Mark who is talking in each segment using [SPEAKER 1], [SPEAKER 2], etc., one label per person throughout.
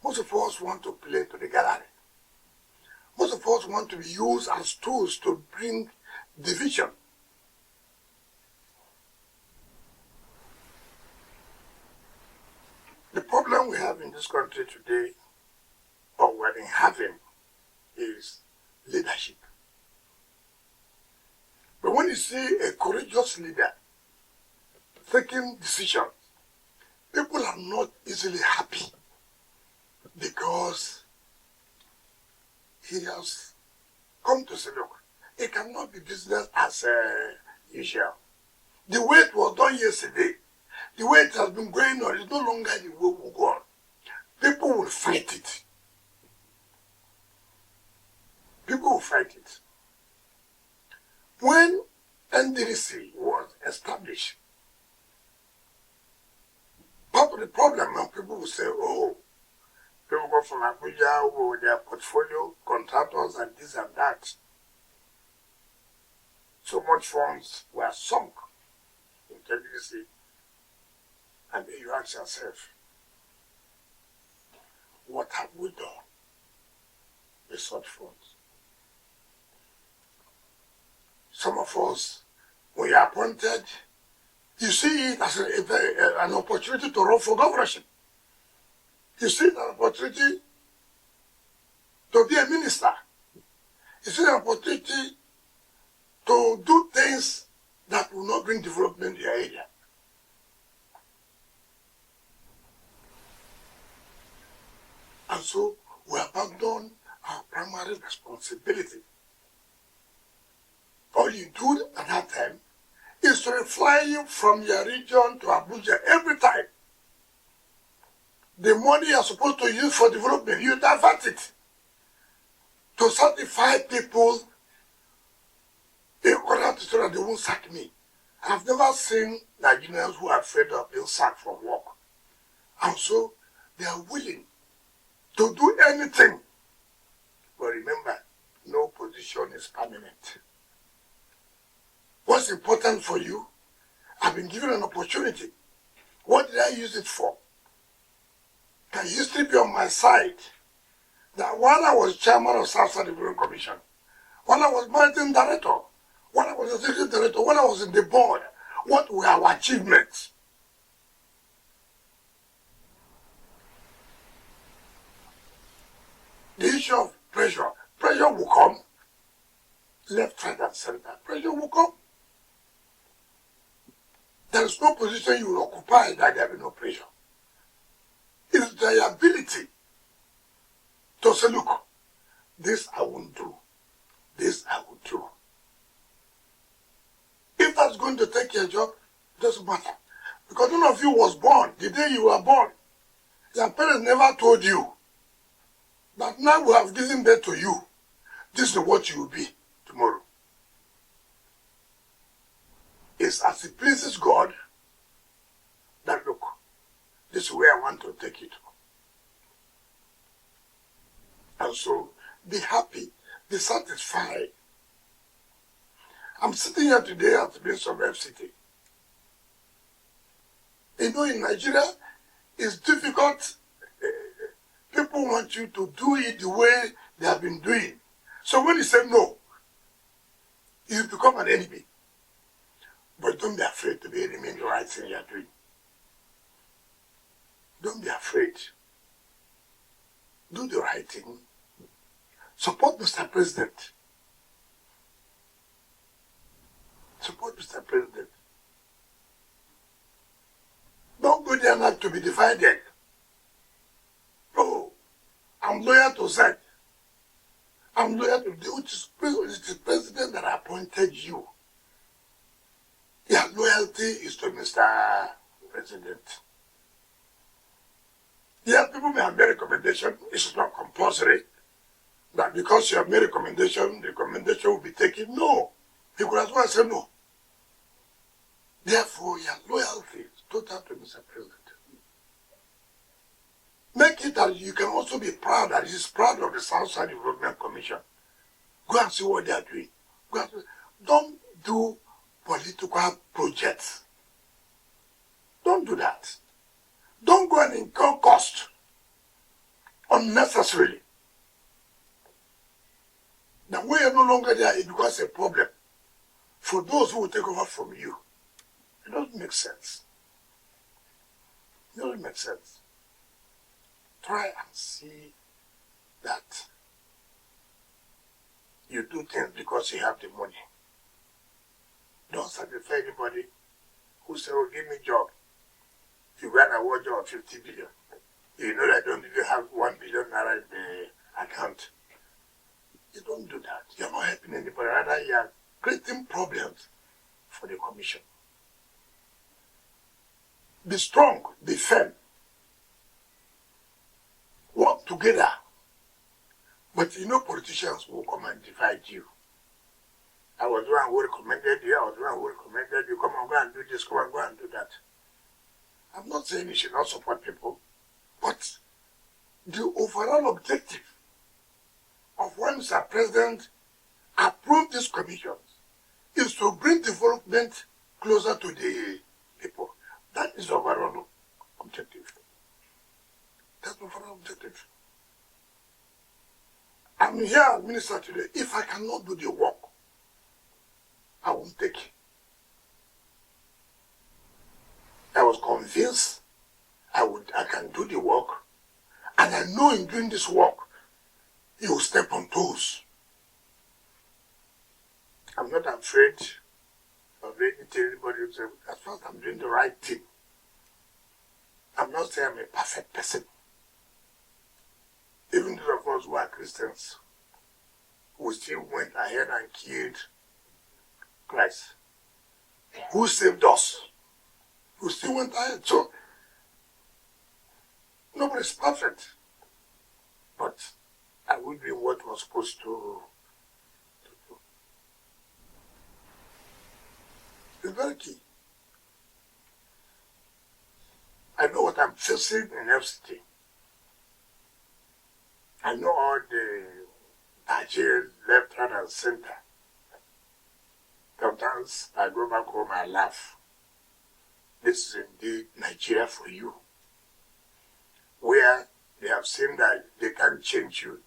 [SPEAKER 1] Most of us want to play to the gallery. Most of us want to be used as tools to bring division. The problem we have in this country today, or we're having, is leadership. But when you see a courageous leader taking decisions, people are not easily happy because he has come to say, look, it cannot be business as usual. The way it was done yesterday, the way it has been going on, is no longer the way we will go on. People will fight it. People will fight it. When NDC was established, part of the problem now, people will say, oh, people go from Abuja with their portfolio, contractors and this and that. So much funds were sunk in NDC. And then you ask yourself, what have we done with such funds? Some of us, when you are appointed, you see it as an opportunity to run for governorship. You see it as an opportunity to be a minister. You see an opportunity to do things that will not bring development in your area. And so we abandon our primary responsibility. All you do at that time is to fly you from your region to Abuja every time. The money you're supposed to use for development, you divert it to satisfy people in order to so that they won't sack me. I've never seen Nigerians who are afraid of being sacked from work. And so they are willing to do anything. But remember, no position is permanent. What's important for you? I've been given an opportunity. What did I use it for? Can history be on my side? That while I was chairman of South-South Development Commission, while I was managing director, while I was executive director, when I was in the board, what were our achievements? The issue of pressure. Pressure will come. Left, right, and center. Pressure will come. There is no position you will occupy that there will be no pressure. It is the ability to say, look, this I won't do. This I will do. If that's going to take your job, it doesn't matter. Because none of you was born the day you were born. Your parents never told you that now we have given birth to you. This is what you will be tomorrow. It's as it pleases God that, look, this is where I want to take it. And so, be happy, be satisfied. I'm sitting here today at the base of FCT. You know, in Nigeria, it's difficult. People want you to do it the way they have been doing. So when you say no, you become an enemy. But don't be afraid to be an enemy in the right thing you are doing. Don't be afraid. Do the right thing. Support Mr. President. Support Mr. President. Don't go there not to be divided. Oh, I'm loyal to Z. I'm loyal to the president that appointed you. Your loyalty is to Mr. President. Yeah, people may have made recommendation. It's not compulsory that because you have made recommendation, the recommendation will be taken. No. He could as well say no. Therefore, your loyalty is total to Mr. President. Make it that you can also be proud that he's proud of the South-Side Development Commission. Go and see what they are doing. Go and see. Don't do political projects. Don't do that. Don't go and incur cost unnecessarily. Now, when you're no longer there, it becomes a problem for those who will take over from you. It doesn't make sense. It doesn't make sense. Try and see that you do things because you have the money. Don't satisfy anybody who says, oh, give me a job. You got an award job of 50 billion. You know that I don't even have 1 billion naira in the account. You don't do that. You're not helping anybody. Rather, you're creating problems for the commission. Be strong, be firm. Work together. But you know politicians will come and divide you. I was the one who recommended you, I was the one who recommended you, come on, go and do this, come on, go and do that. I'm not saying you should not support people, but the overall objective of when Mr. President approved these commissions is to bring development closer to the people. That is the overall objective. That's the overall objective. I'm here, Minister, today. If I cannot do the work, I won't take it. I was convinced I can do the work, and I know in doing this work, you will step on toes. I'm not afraid of anything anybody will say, as far as I'm doing the right thing. I'm not saying I'm a perfect person. Even those of us who are Christians, who still went ahead and killed Christ, who saved us, who still went ahead. So, nobody's perfect. But I will do what was supposed to do. It's very key. I know what I'm facing in FCT. I know all the budget left, right, and center. Sometimes I go back home and laugh. This is indeed Nigeria for you, where they have seen that they can change you,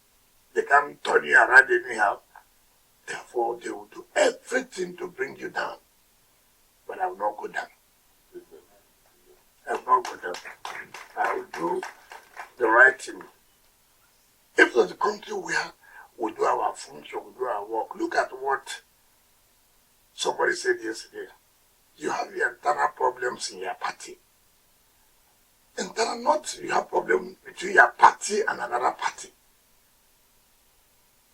[SPEAKER 1] they can turn you around anyhow. Therefore, they will do everything to bring you down. But I will not go down. I will not go down. I will do the right thing. If there's a country where we do our function, we do our work, look at what somebody said yesterday. You have your internal problems in your party. Internal, not you have problems between your party and another party.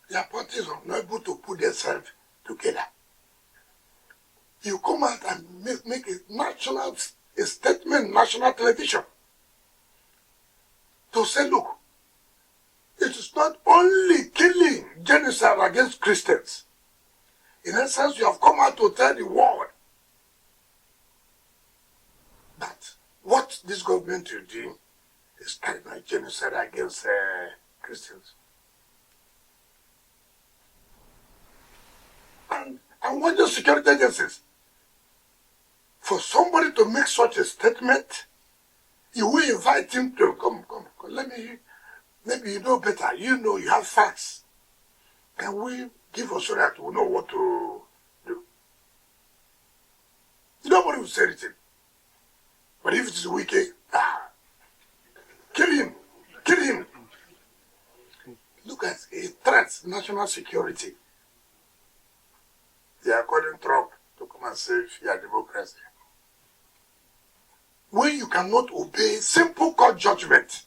[SPEAKER 1] Your parties are not able to put themselves together. You come out and make a statement, national television, to say, look, it is not only killing genocide against Christians. In essence, you have come out to tell the world that what this government is doing is carrying out genocide against Christians. And what the security agencies, for somebody to make such a statement, you will invite him to come, maybe you know better, you know, you have facts. Can we give us so that we know what to do? Nobody will say anything. But if it is wicked, kill him, kill him. Look at a threat, national security. They are calling Trump to come and save your democracy. When you cannot obey simple court judgment,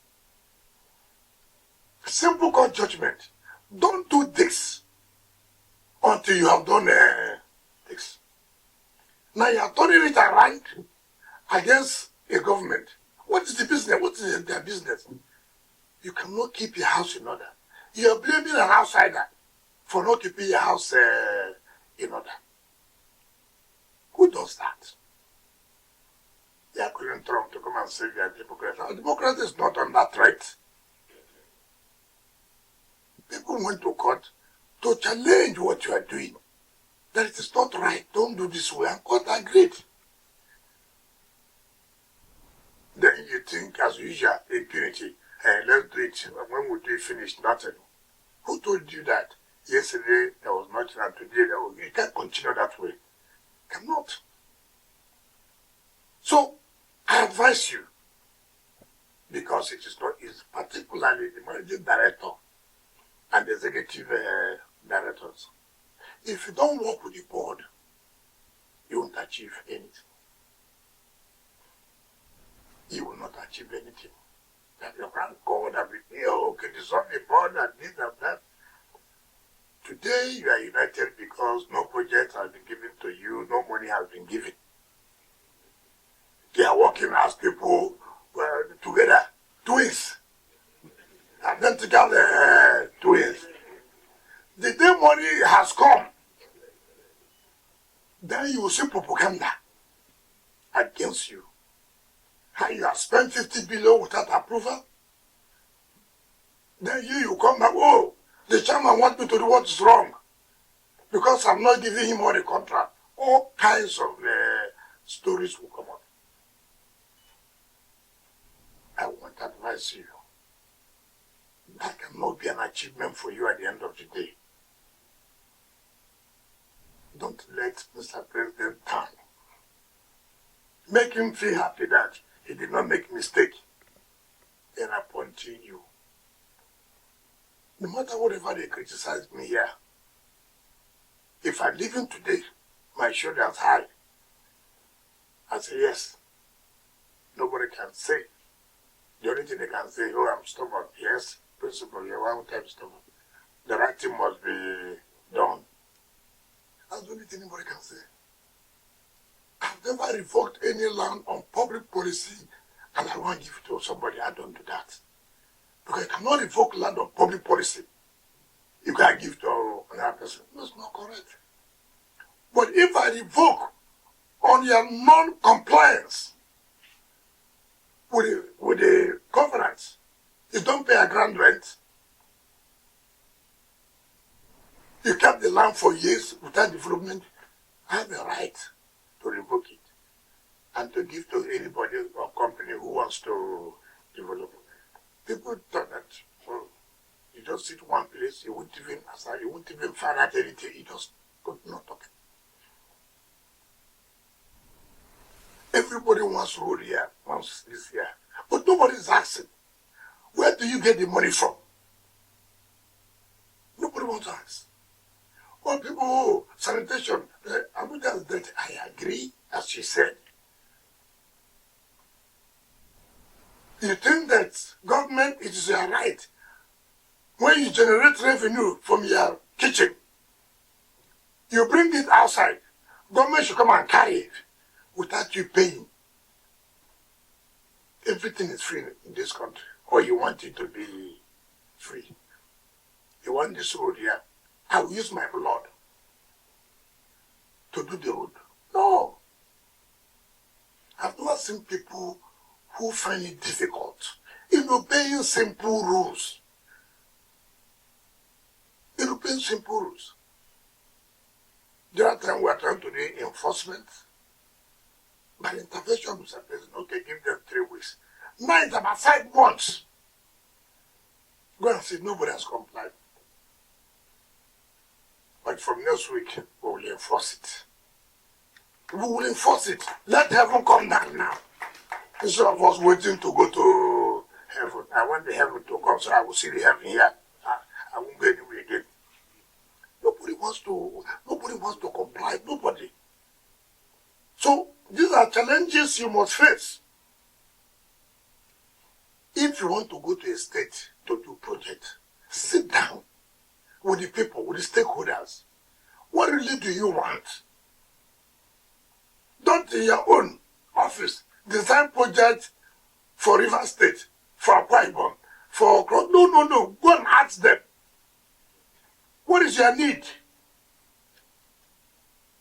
[SPEAKER 1] don't do this until you have done this. Now you are turning it around against a government. What is the business? What is their business? You cannot keep your house in order. You are blaming an outsider for not keeping your house in order. Who does that? They are calling Trump to come and save their democracy. Our democracy is not under threat. People went to court to challenge what you are doing. That it is not right. Don't do this way. And court agreed. Then you think, as usual, impunity. let's do it. When we do it, finish, nothing. Who told you that? Yesterday there was nothing, and today there was. You can't continue that way. Cannot. So I advise you, because it is not easy, particularly the managing director and the executive directors. If you don't work with the board, you won't achieve anything. You will not achieve anything. That you can't go and be, okay, dissolve the board and this and that. Today you are united because no project has been given to you, no money has been given. They are working as people together, twins, identical twins. The day money has come, then you will see propaganda against you. How you have spent 50 billion without approval. Then you come back, oh, the chairman wants me to do what is wrong because I'm not giving him all the contract. All kinds of stories will come up. I want to advise you. That cannot be an achievement for you at the end of the day. Don't let Mr. President down. Make him feel happy that he did not make a mistake in appointing you. No matter whatever they criticize me here, if I leave him today, my shoulders high, I say yes. Nobody can say. The only thing they can say, oh, I'm stubborn. Yes, principle, you're one time stubborn. The right thing must be done. That's the only thing anybody can say. I've never revoked any land on public policy and I want to give it to somebody. I don't do that. Because you cannot revoke land on public policy. You can't give to another person. That's not correct. But if I revoke on your non-compliance with the covenants, you don't pay a grand rent, you kept the land for years without development, I have a right to revoke it and to give to anybody or company who wants to develop. People thought that, well, you just sit one place, you won't even find out anything, you just continue talking. Everybody wants road here, wants this here, but nobody is asking, where do you get the money from? Nobody wants to ask. Well, people, oh, sanitation, Abuja that I agree, as she said. You think that government, it is your right. When you generate revenue from your kitchen, you bring it outside. Government should come and carry it without you paying. Everything is free in this country. Or you want it to be free. You want this road here. I will use my blood to do the road. No. I've never seen people who find it difficult in obeying simple rules. In obeying simple rules. The other time we are trying to do enforcement. By intervention, Mr. President, okay, give them 3 weeks. Now it's about 5 months. Go and say nobody has complied. But from next week, we will enforce it. We will enforce it. Let heaven come down now. Instead of us waiting to go to heaven. I want the heaven to come so I will see the heaven here. I won't go anywhere again. Nobody wants to comply. Nobody. So these are challenges you must face. If you want to go to a state to do project, sit down with the people, with the stakeholders. What really do you want? Don't in your own office design project for River State, for Akwa-Ibom, for no. Go and ask them. What is your need?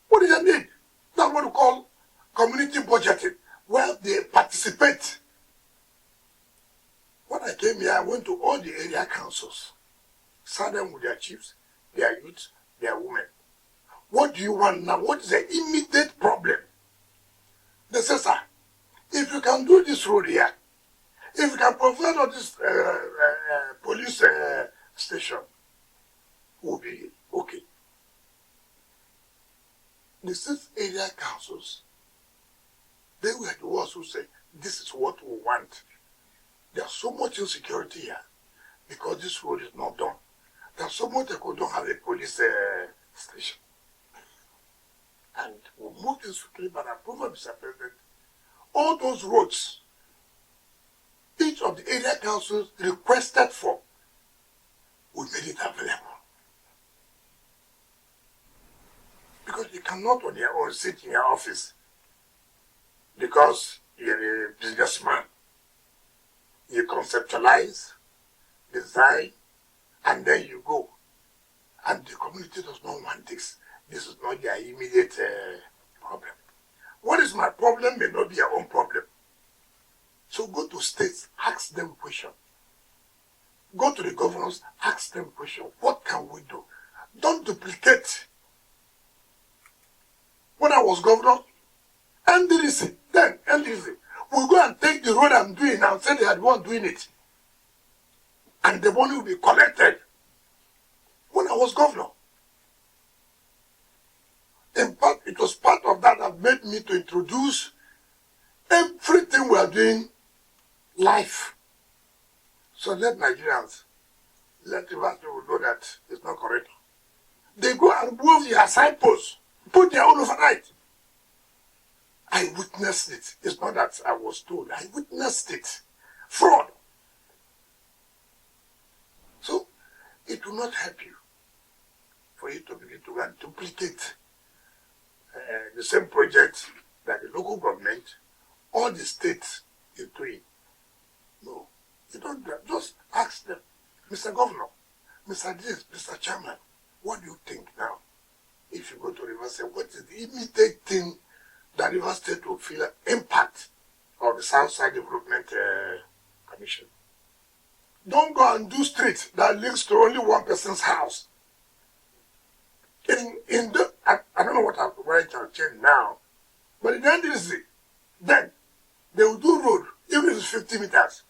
[SPEAKER 1] What is your need? That's what we call community budgeting, where they participate. When I came here, I went to all the area councils, sat them with their chiefs, their youths, their women. What do you want now? What is the immediate problem? They say, sir, if you can do this road here, If you can provide all this police station, will be okay. The 6 area councils, they were the ones who said, this is what we want. There's so much insecurity here because this road is not done. There's so much that we don't have a police station. And we moved this quickly by approval, Mr. President. All those roads, each of the area councils requested for, we made it available. Because you cannot on your own sit in your office because you're a businessman. You conceptualize, design, and then you go. And the community does not want this. This is not their immediate problem. What is my problem may not be your own problem. So go to states, ask them a question. Go to the governors, ask them a question. What can we do? Don't duplicate. When I was governor, NDDC, will go and take the road I'm doing and say they are the one doing it. And the money will be collected. When I was governor. In fact, it was part of that that made me to introduce everything we are doing live. So let Nigerians, let the vast people know that it's not correct. They go and move their signposts, put their own overnight. I witnessed it. It's not that I was told. I witnessed it. Fraud. So, it will not help you for you to begin to duplicate the same project that the local government or the state is doing. No, you don't. Just ask them, Mr. Governor, Mr. This, Mr. Chairman, what do you think now? If you go to River State, what is the immediate thing that River State will feel impact of the Southside Development Commission? Don't go and do streets that links to only one person's house. I don't know what I'm going to change now, but in the end of the day, then they will do road, even if it's 50 meters,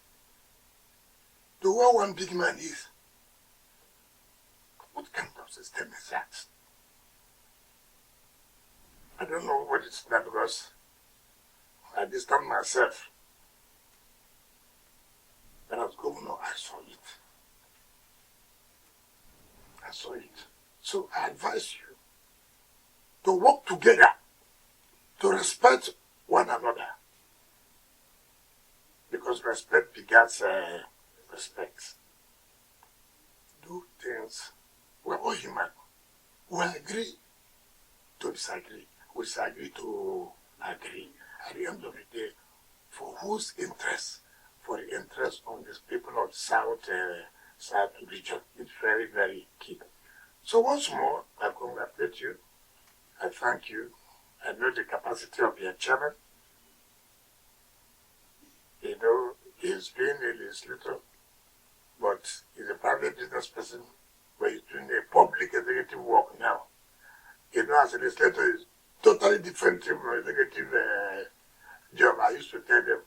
[SPEAKER 1] to where one big man is. What kind of system is that? I don't know what it's that because I distanced myself. When I was governor, I saw it. I saw it. So I advise you to work together, to respect one another. Because respect begets respect. Do things. We're all human. We agree to disagree. We disagree to agree. At the end of the day, for whose interest? For the interest of the people of the South region. It's very, very key. So once more, I congratulate you. I thank you. I know the capacity of your chairman. You know, he's been a legislator, but he's a private business person, but he's doing a public executive work now. You know, as a legislator, it's totally different from executive job. I used to tell them,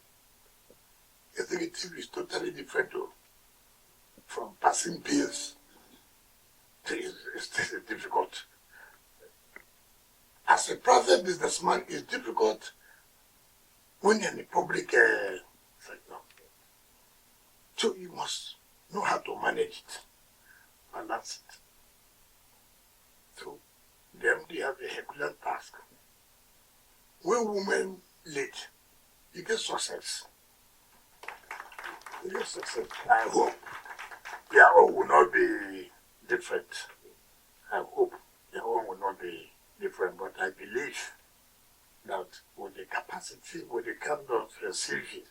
[SPEAKER 1] executive is totally different from passing bills. It's difficult. As a private businessman, it's difficult when you're in the public sector. So you must know how to manage it, balance it. So the MD have a Herculean task. When women lead, you get success. You get success. I hope your own will not be different. I hope your own will not be different, but I believe that with the capacity, with the kind of CV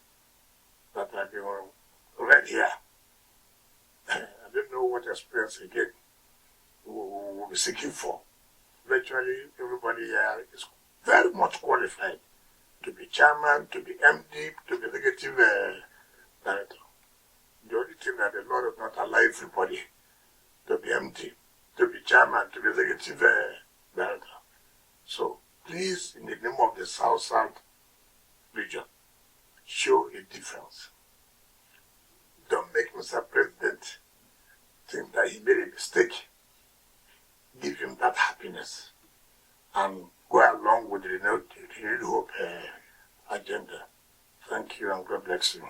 [SPEAKER 1] that I've been read here, I don't know what experience again we'll be seeking for. Virtually everybody here is very much qualified to be chairman, to be MD, to be executive director. The only thing that the law does not allow everybody to be MD, to be chairman, to be executive director. So please, in the name of the South region, show a difference. make Mr. President think that he made a mistake. Give him that happiness and go along with the renewed hope agenda. Thank you and God bless you.